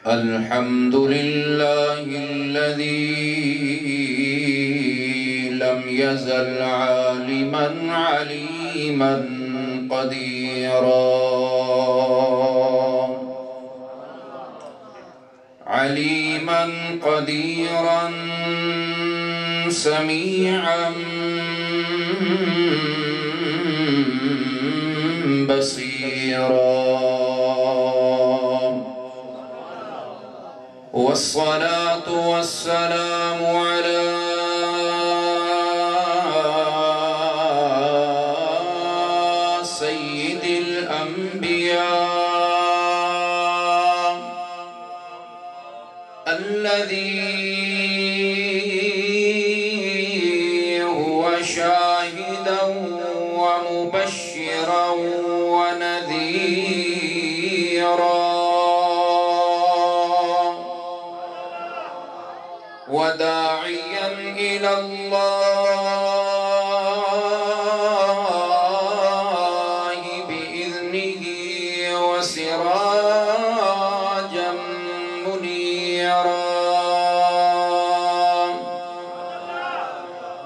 الحمد لله الذي لم يزل عالما عليما قديرا عليما قديرا سميعا بصيرا والصلاة والسلام على سيد الأنبياء الذي هو شاهدا ومبشرا ونذيرا وداعيا إلى الله بإذنه وسراجا منيرا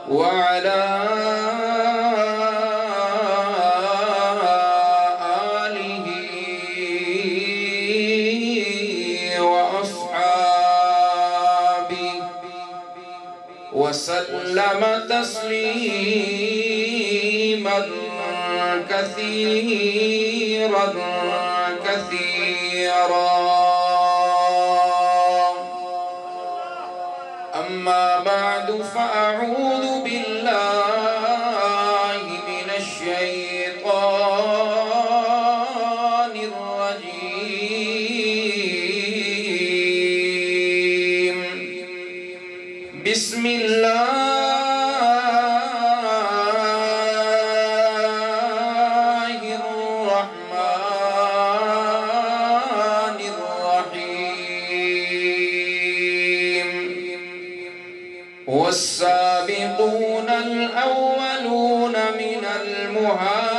وعلى آله وأصحابه وسلم تسليما كثيرا كثيرا أما بعد فأعوذ بالله من الشيطان الرجيم بسم الله الرحمن الرحيم والسابقون الأولون من المهاجرين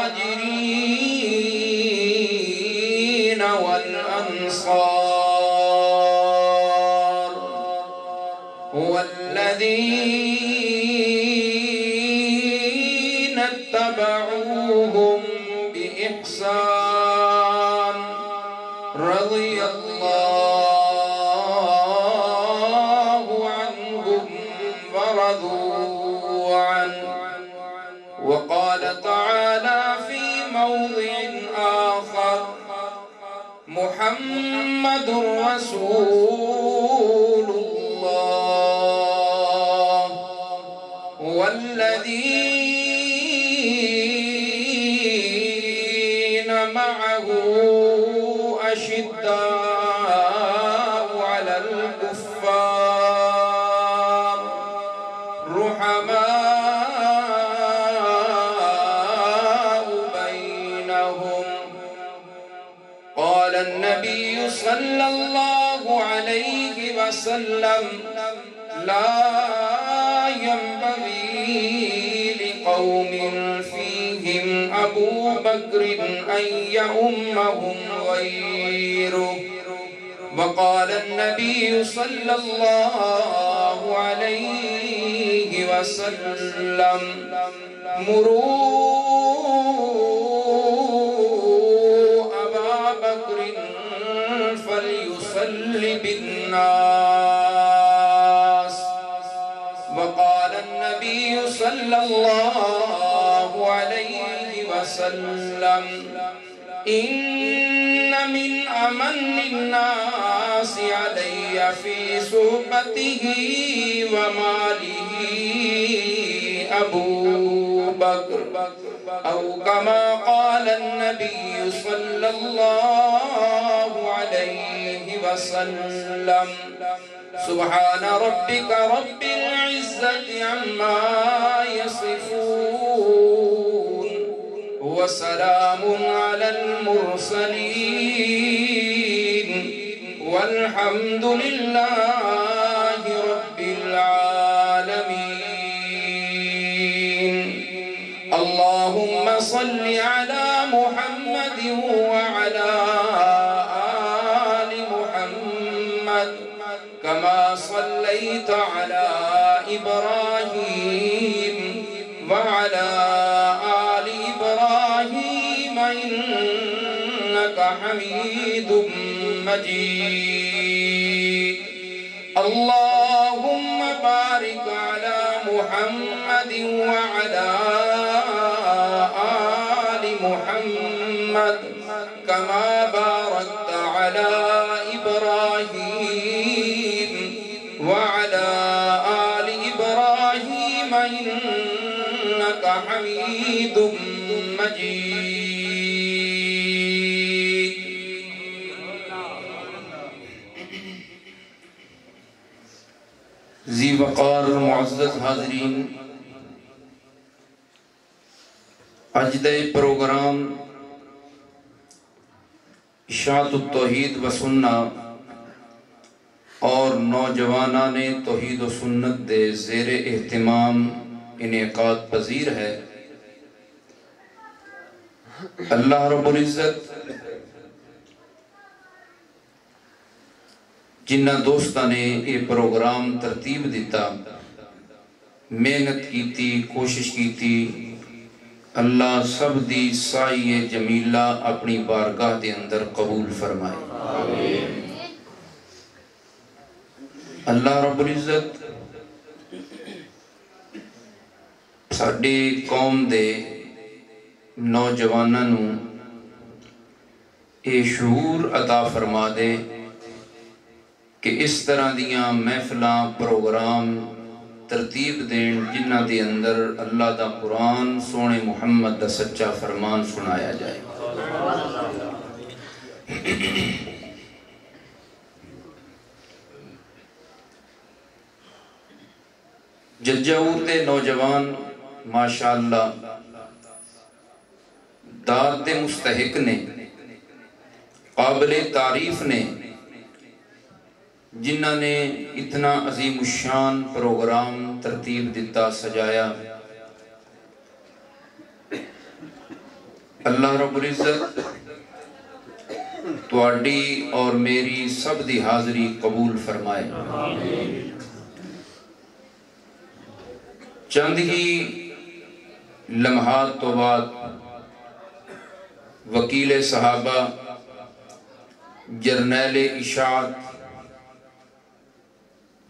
والأنصار والذين اتبعوهم بإحسان رضي الله عنهم ورضوا عنه وقال تعالى في موضع آخر محمد رسول الله والذين معه أشداء على الكفار رحماء بينهم قال النبي صلى الله عليه وسلم لا ينبغي لقوم فيهم أبو بكر أن يؤمهم غيره وقال النبي صلى الله عليه وسلم مروا أبا بكر فليصل بالناس وقال النبي صلى الله عليه وسلم إن من أمن الناس علي في صحبته وماله أبو بكر أو كما قال النبي صلى الله عليه وسلم سبحان ربك رب العزة عما يصفون وسلام على المرسلين والحمد لله رب العالمين اللهم صل على محمد وعلى آل محمد بارك على إبراهيم وعلى آل إبراهيم إنك حميد مجيد اللهم بارك على محمد وعلى آل محمد كما باركت على إبراهيم وعلى آل إبراهيم إنك حميد مجيد ذی وقار معزز حاضرین، اج دے پروگرام اشاعت التوحید و سنہ اور نوجوانان توحید و سنت دے زیر اہتمام انعقاد پذیر ہے۔ اللہ رب العزت جنہ دوستاں نے یہ پروگرام ترتیب دیتا، محنت کیتی، کوشش کیتی، اللہ سب دی سائی جمیلہ اپنی بارگاہ دے اندر قبول فرمائے۔ اللہ رب العزت ساڈی قوم دے نوجواناں نوں یہ شعور عطا فرما دے کہ اس طرح دیاں محفلاں پروگرام ترتیب دین جنہ دے اندر اللہ دا قرآن سونے محمد دا سچا فرمان سنایا جائے۔ ججاور دے نوجوان ماشاءاللہ داد دے مستحق نے، قابل تعریف نے، جنہ نے اتنا عظیم الشان پروگرام ترتیب دیتا، سجایا۔ اللہ رب العزت تواڈی اور میری سب دی حاضری قبول فرمائے۔ چند ہی لمحات تو بعد وکیل صحابہ جرنیل اشاعت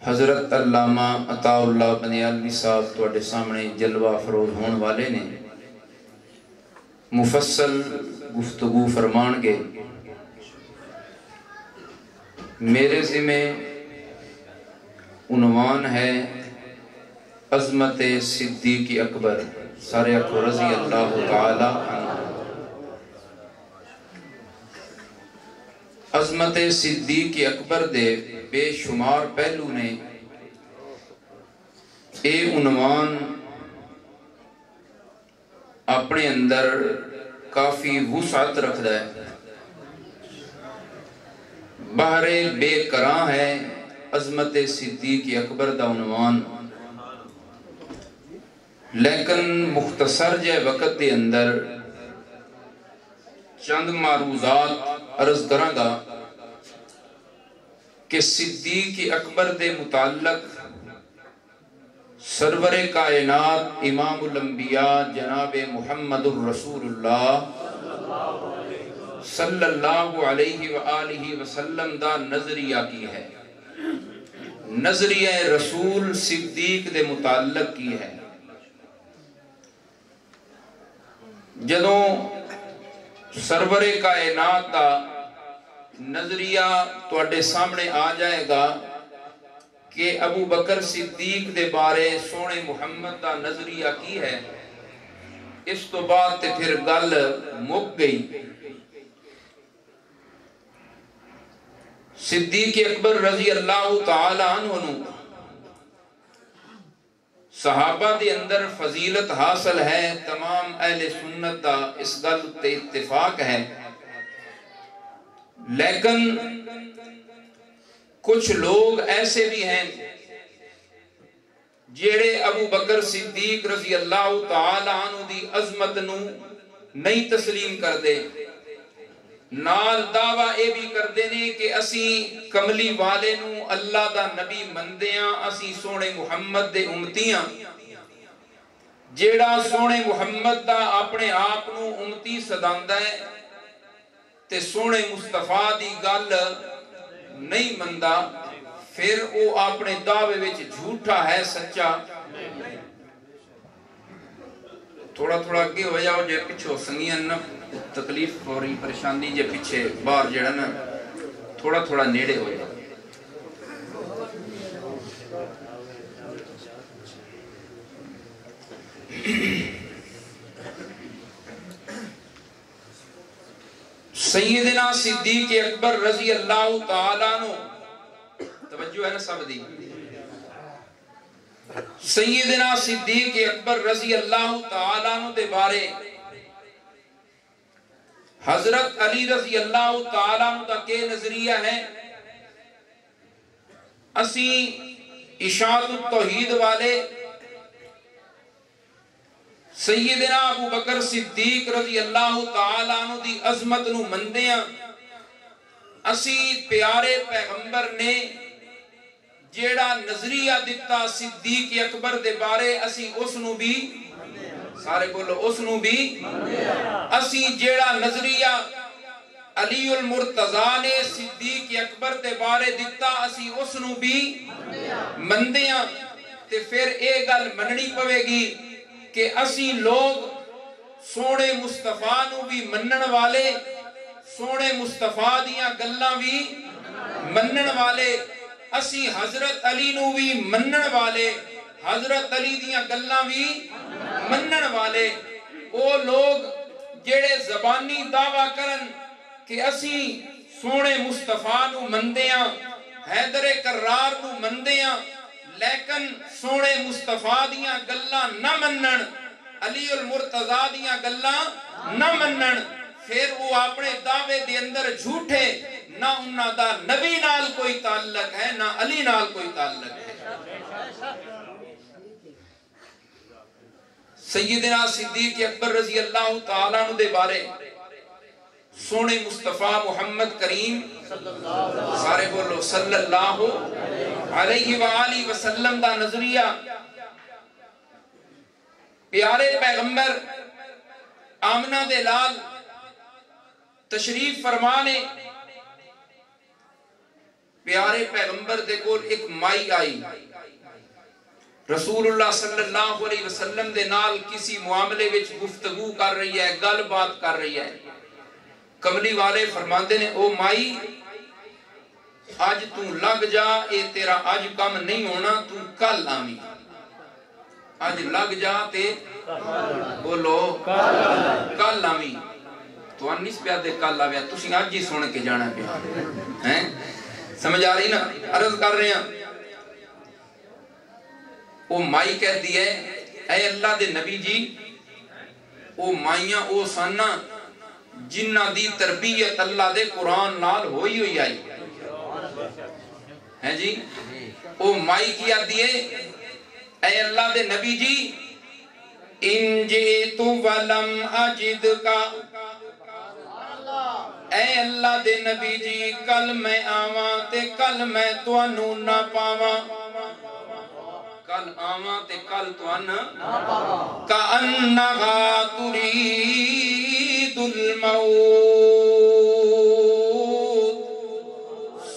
حضرت علامہ عطا اللہ بنیالوی صاحب تواڈے سامنے جلوہ افروز ہون والے نے، مفصل گفتگو فرمان گے۔ میرے ذمہ عنوان ہے عظمت صدیق اکبر، سارے اکو رضی اللہ تعالی عنہ۔ عظمت صدیق اکبر دے بے شمار پہلو نے، اے عنوان اپنے اندر کافی وسعت رکھتا ہے، بحر بے کراں ہے عظمت صدیق اکبر دا عنوان، لیکن مختصر جے وقت دے اندر چند معروضات عرض کراں گا کہ صدیق اکبر دے متعلق سرور کائنات امام الانبیاء جناب محمد الرسول اللہ صلی اللہ علیہ وآلہ وسلم دا نظریہ کی ہے، نظریہ رسول صدیق دے متعلق کی ہے۔ جدوں سرور کائنات دا نظریہ تواڈے سامنے آ جائے گا کہ ابو بکر صدیق دے بارے سونے محمد دا نظریہ کی ہے، اس تو بعد تے پھر گل مک گئی۔ صدیق اکبر رضی اللہ تعالی عنہ صحابہ دے اندر فضیلت حاصل ہے، تمام اہل سنت دا اس گل تے اتفاق ہے، لیکن کچھ لوگ ایسے بھی ہیں جیڑے ابو بکر صدیق رضی اللہ تعالی عنہ دی عظمت نو نہیں تسلیم کر دے، نال دعویٰ اے بھی کر دینے کہ اسی کملی والے نو اللہ دا نبی مندیاں، اسی سونے محمد دے امتیاں، جیڑا سونے محمد دا اپنے آپ نو امتی صداندہ ہے تے سونے مصطفیٰ دی گل نہیں مندہ، پھر او اپنے دعوے وچ جھوٹا ہے سچا۔ تھوڑا تھوڑا اگے ہو جاؤ جے پچھو سنگیاں نہ تکلیف ہو رہی پریشانی جے پیچھے باہر جڑا نا تھوڑا تھوڑا نیڑے ہو جاؤ۔ سیدنا صدیق اکبر رضی اللہ تعالیٰ عنہ، توجہ ہے نا سب دی، سیدنا صدیق اکبر رضی اللہ تعالیٰ عنہ دے بارے حضرت علی رضی اللہ تعالیٰ عنہ دا کے نظریہ ہے؟ اسی اشاعت التوحید والے سیدنا ابو بکر صدیق رضی اللہ تعالیٰ عنہ دی عظمت نو مندیاں، اسی پیارے پیغمبر نے جیڑا نظریہ دیتا صدیق اکبر دے بارے اسی اس نو بھی، سارے بولو اس نو بھی، اسی جیڑا نظریہ علی المرتضیٰ نے صدیق اکبر دے بارے دیتا اسی اس نو بھی مندیاں، تے پھر اے گل مننی پوے گی کہ اسی لوگ سونے مصطفیٰ نو بھی منن والے، سونے مصطفیٰ دیاں گلاں بھی منن والے، اسی حضرت علی نو بھی منن والے، حضرت علی دیاں گلاں بھی منن والے۔ او لوگ جڑے زبانی دعویٰ کرن کہ اسی سونے مصطفیٰ نو مندیاں، حیدر کرار نو مندیاں، لیکن سونے مصطفیٰ دیاں گلاں نہ منن، علی المرتضیٰ دیاں گلاں نہ منن، پھر وہ اپنے دعوے دے اندر جھوٹے، نہ انہاں دا نبی نال کوئی تعلق ہے نہ علی نال کوئی تعلق ہے۔ سیدنا صدیق اکبر رضی اللہ تعالیٰ عنہ دے بارے سونے مصطفیٰ محمد کریم سارے بولو صلی اللہ علیہ وآلہ وسلم دا نظریہ، پیارے پیغمبر آمنہ دے لال تشریف فرمانے، پیارے پیغمبر دے کول ایک مائی آئی، رسول اللہ صلی اللہ علیہ وسلم دے نال کسی معاملے وچ گفتگو کر رہی ہے، گل بات کر رہی ہے۔ کملی والے فرماندے نے او مائی آج تو لگ جا، اے تیرا آج کم نہیں ہونا، تو کل آمی، آج لگ جا تے بولو کل آمی، تو انیس پیا دے کل آویا، تسی آج ہی سن کے جانا پیا، سمجھ آ رہی نا؟ عرض کر رہے ہیں او مائی کہہ دی ہے اے اللہ دے نبی جی، او مائیاں او سانا جنہ دی تربیت اللہ دے قرآن نال ہوئی آئی ہے جی۔ او مائی کیا دیئے اے اللہ دے نبی جی، ان جئتو ولم اجد کا، اے اللہ دے نبی جی کل میں آواں تے کل میں توانو نہ پاواں، کل آواں تے کل توانو نہ پاواں، کأنہا ترید الموت،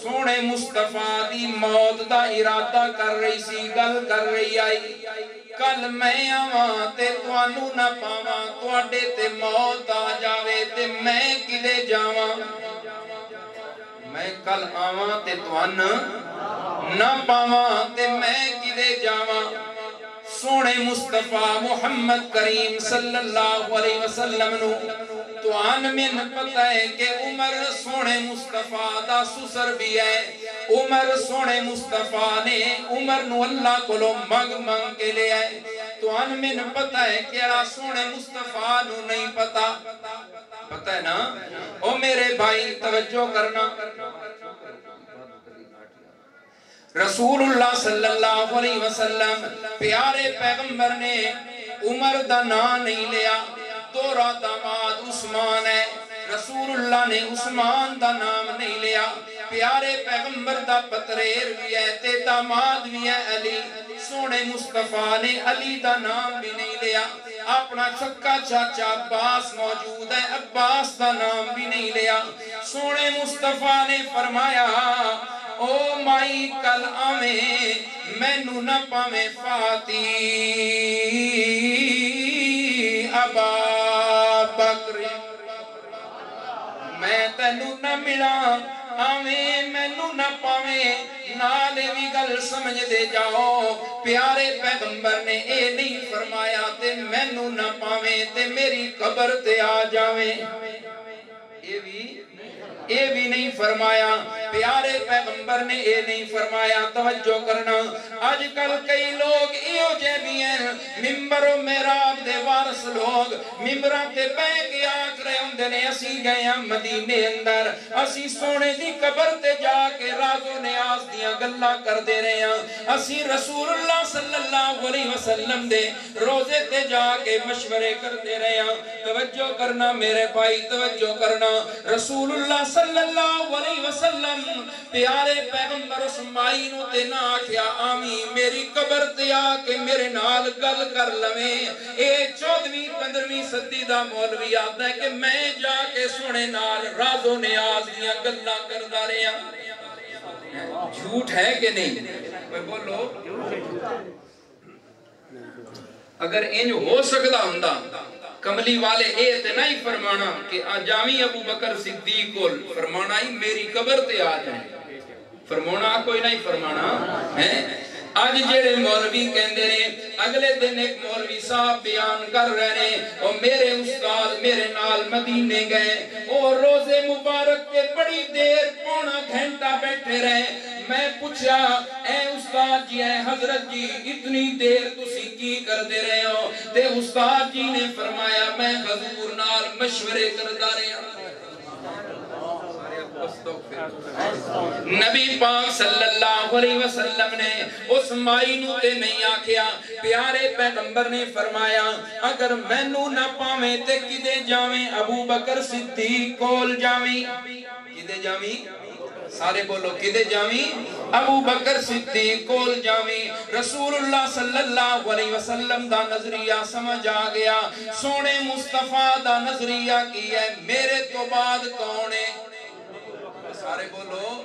سونے مصطفیٰ دی موت دا ارادہ کر رہی سی، گل کر رہی آئی، کل میں آواں تے توانو نہ پاواں، تواڈے تے موت آ جاوے تے میں کدے جاواں، میں کل آواں تے توانو نہ پاواں تے میں کدے جاواں۔ سونے مصطفیٰ محمد کریم صلی اللہ علیہ وسلم نو تو آن من پتہ ہے کہ عمر سونے مصطفیٰ دا سسر بھی ہے، عمر سونے مصطفیٰ نے عمر نو اللہ کو لو مگ کے لے آئے، تو آن من پتہ ہے کہ سونے مصطفیٰ نو نہیں پتہ ہے نا؟ او میرے بھائی توجہ کرنا، رسول اللہ صلی اللہ علیہ وسلم پیارے پیغمبر نے عمر دا نام نہیں لیا، دورہ داماد عثمان ہے، رسول اللہ نے عثمان دا نام نہیں لیا پیارے پیغمبر دا پتریر بھی ہے تے داماد بھی ہے علی سونے مصطفیٰ نے علی دا نام بھی نہیں لیا اپنا چھکا چاچا عباس موجود ہے عباس دا نام بھی نہیں لیا سونے مصطفیٰ نے فرمایا او مائی کل آمیں مینو نہ پاویں فاتی ابا بکر میں تینو نہ ملا آویں مینو نہ پاویں نالے بھی گل سمجھ دے جاؤ پیارے پیغمبر نے اے نہیں فرمایا تے مینو نہ پاویں تے میری قبر تے آ جاویں اے بھی نہیں فرمایا پیارے پیغمبر نے اے نہیں فرمایا توجہ کرنا آج کل کئی لوگ ایو جے بھی ہیں ممبر و محراب دے وارث لوگ ممبران تے بے کے آکھ رہے ہوندے نے اسی گئے ہیں مدینے اندر اسی سونے دی قبر تے جا کے راز و نیاز دیاں گلاں کر دے رہے ہیں اسی رسول اللہ صلی اللہ علیہ وسلم دے روزے تے جا کے مشورے کر دے رہے ہیں توجہ کرنا میرے بھائی توجہ کرنا رسول اللہ صلی اللہ علیہ وسلم پیارے پیغمبر اسماعیل تے نہ آکھیا آمین میری قبر تے آ کے میرے نال گل کر لویں اے 14ویں 15ویں صدی دا مولوی آتا ہے کہ میں جا کے سونے نال راز و نیاز دیاں گلاں کردا رہیا جھوٹ ہے کہ نہیں کوئی بولو اگر انج ہو سکدا ہوندا کملی والے اے تے نہیں فرمانا کہ جامی ابو بکر صدیق کو فرمانا ہی میری قبر تے آ جائیں فرمانا کوئی نہیں فرمانا ہے آج جڑے مولوی کہندے نے اگلے دن ایک مولوی صاحب بیان کر رہے ہیں اور میرے استاد میرے نال مدینے گئے اور روزے مبارک کے بڑی دیر پونا گھنٹہ بیٹھے رہے میں پوچھا اے استاد جی اے حضرت جی اتنی دیر تسی کی کر دے رہے ہو تے استاد جی نے فرمایا میں حضور نال مشورے کردا رہا نبی پاک صلی اللہ علیہ وسلم نے اس مائی نو تے نہیں آکھیا پیارے پیغمبر نے فرمایا اگر مینو نہ پاویں تے کدے جاویں ابو بکر صدیق کول جاویں کدے جاویں سارے بولو کدے جاویں ابو بکر صدیق کول جاویں رسول اللہ صلی اللہ علیہ وسلم دا نظریہ سمجھ آ گیا سونے مصطفیٰ دا نظریہ کی ہے میرے تو بعد کون ہے سارے بولو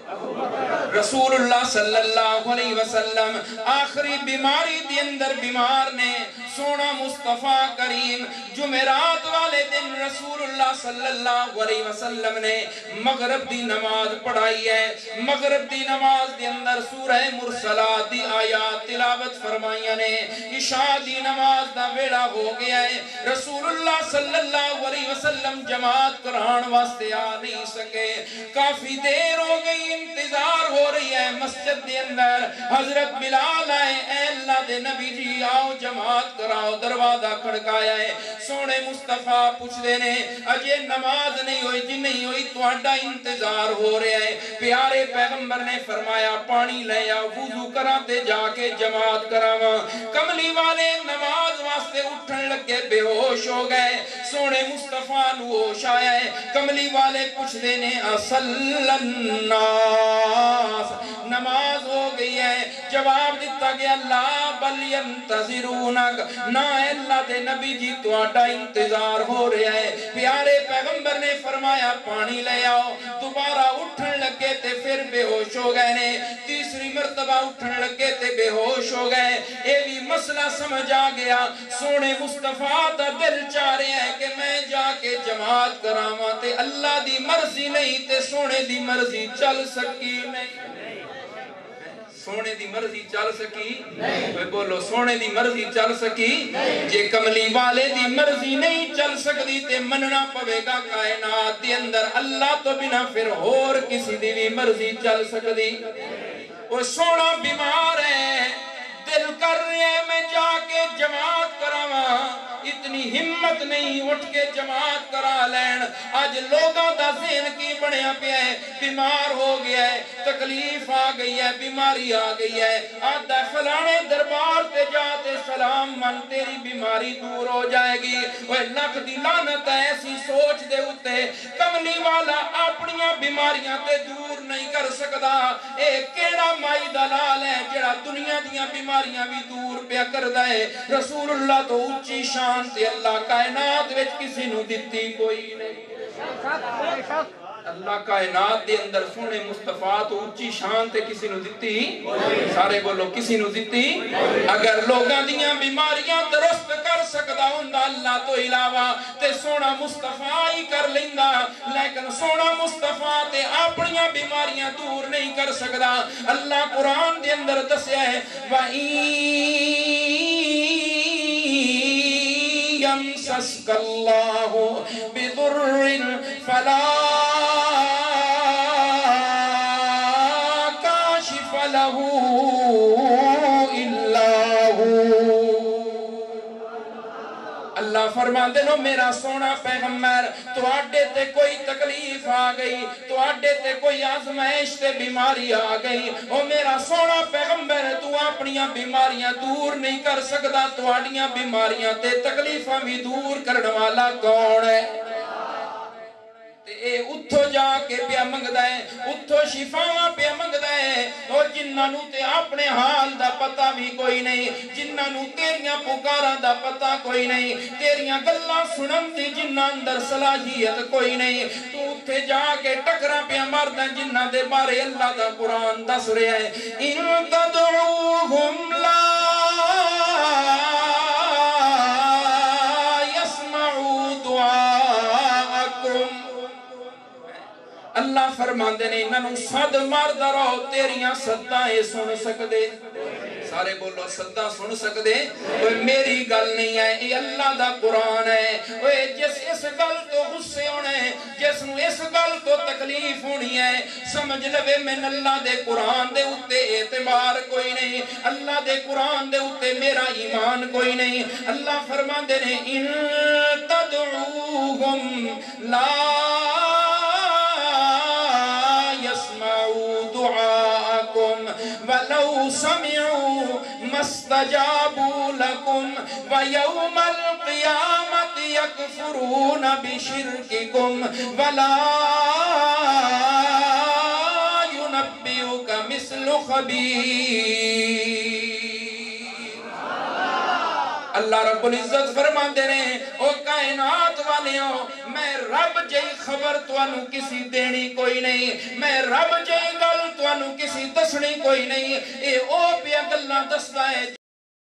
رسول اللہ صلی اللہ علیہ وسلم آخری بیماری دی اندر بیمار نے سونا مصطفیٰ کریم جمعرات والے دن رسول اللہ صلی اللہ علیہ وسلم نے مغرب دی نماز پڑھائی ہے مغرب دی نماز دی اندر سورہ مرسلات دی آیات تلاوت فرمائیاں نے عشاء دی نماز دا ویڑا ہو گیا ہے رسول اللہ صلی اللہ علیہ وسلم جماعت کران واسطے آ نہیں سکے کافی دیر ہو گئی انتظار ہو رہی ہے مسجد دے اندر حضرت بلال آئے اے اللہ دے نبی جی آؤ جماعت کراؤ دروازہ کھڑکایا ہے سونے مصطفیٰ پوچھ دے نے اجے نماز نہیں ہوئی جی نہیں ہوئی تہاڈا انتظار ہو رہا ہے پیارے پیغمبر نے فرمایا پانی لے آؤ وضو کراتے جا کے جماعت کراواں کملی والے نماز واسطے اٹھن لگے بے ہوش ہو گئے سونے مصطفیٰ نو ہوش آیا ہے کملی والے پوچھ دے نے الناس نماز ہو گئی ہے جواب دیتا گیا لا بل ینتظرونک نہ اللہ دے نبی جی تہاڈا انتظار ہو رہا ہے پیارے پیغمبر نے فرمایا پانی لے آؤ دوبارہ اٹھن لگے تے پھر بے ہوش ہو گئے نے تیسری مرتبہ اٹھن لگے تے بے ہوش ہو گئے اے بھی مسئلہ سمجھ آ گیا سونے مصطفیٰ دا دل چاہ رہا ہے کہ میں جا کے جماعت کراواں تے اللہ دی مرضی نہیں تے سونے دی مرضی چل سکی نہیں سونے دی مرضی چل سکی نہیں بولو سونے دی مرضی چل سکی جے کملی والے دی مرضی نہیں چل سکتی تے مننا پوے گا کائنات دی اندر اللہ تو بنا پھر اور کسی دی بھی مرضی چل سکتی وہ سونا بیمار ہے دل کر رہے ہیں میں جا کے جماعت کراواں اتنی ہمت نہیں اٹھ کے جماعت کرا لین آج لوگاں دا ذہن کی بنیا پیا ہے بیمار ہو گیا ہے تکلیف آ گئی ہے بیماری آ گئی ہے آدھا فلانے دربار تے جاتے سلام من تیری بیماری دور ہو جائے گی وہ لکھ دی لعنت ایسی سوچ دے اتے کملی والا اپنیاں بیماریاں تے دور نہیں کر سکدا اے کیڑا مائی دلال ہے جڑا دنیا دیاں بیماریاں بھی دور پیا کردا ہے رسول اللہ تو اونچی شان تے اللہ کائنات وچ کسی نو دتی کوئی نہیں اللہ کائنات دے اندر سونے مصطفیٰ تو اونچی شان تے کسی نو دتی سارے بولو کسی نو دتی اگر لوگاں دیاں بیماریاں درست کر سکدا ہوندا اللہ تو علاوہ تے سونا مصطفیٰ ہی کر لیندا لیکن سونا مصطفیٰ تے اپنیاں بیماریاں دور نہیں کر سکدا اللہ قرآن دے اندر دسیا ہے يمسسك الله بضر فلا كاشف له إلا هو اللہ فرماندے نو میرا سونا پیغمبر تو آڈے تے کوئی تکلیف آ گئی تو آڈے تے کوئی آزمائش تے بیماری آ گئی او میرا سونا پیغمبر تو اپنیاں بیماریاں دور نہیں کر سکدا تو آڈیاں بیماریاں تے تکلیفاں بھی دور کرنے والا کون ہے اے اتھو جا کے پیا منگدا ہے اتھو شفاواں پیا منگدا ہے او جنہاں نو تے اپنے حال دا پتہ بھی کوئی نہیں جنہاں نو تیریاں پکاراں دا پتہ کوئی نہیں تیریاں گلاں سنن دی جنہاں اندر صلاحیت کوئی نہیں تو اتھے جا کے ٹکرا پیا مردا جنہاں دے بارے اللہ دا قرآن دس رہا ہے ان تدعوہم لا يسمعوا دعاءکم اللہ فرماندے نے انہاں نوں صد ماردا رہو تیریاں صداں اے سن سکدے سارے بولو صداں سن سکدے اوے میری گل نہیں ہے اے اللہ دا قرآن ہے اوے جس اس گل تو غصے ہونے جس نوں اس گل تو تکلیف ہونی ہے سمجھ لوے میں اللہ دے قرآن دے اُتے اعتبار کوئی نہیں اللہ دے قرآن دے اُتے میرا ایمان کوئی نہیں اللہ فرماندے نے ان تدعوہم لا ولو سمعوا ما استجابوا لكم ويوم القيامة يكفرون بشرككم ولا ينبئك مثل خبير اللہ رب العزت فرماندے نے او کائنات والیوں میں رب جئی خبر توانوں کسی دینی کوئی نہیں میں رب جئی گل توانوں کسی دسنی کوئی نہیں اے او پیا گلاں دسدا ہے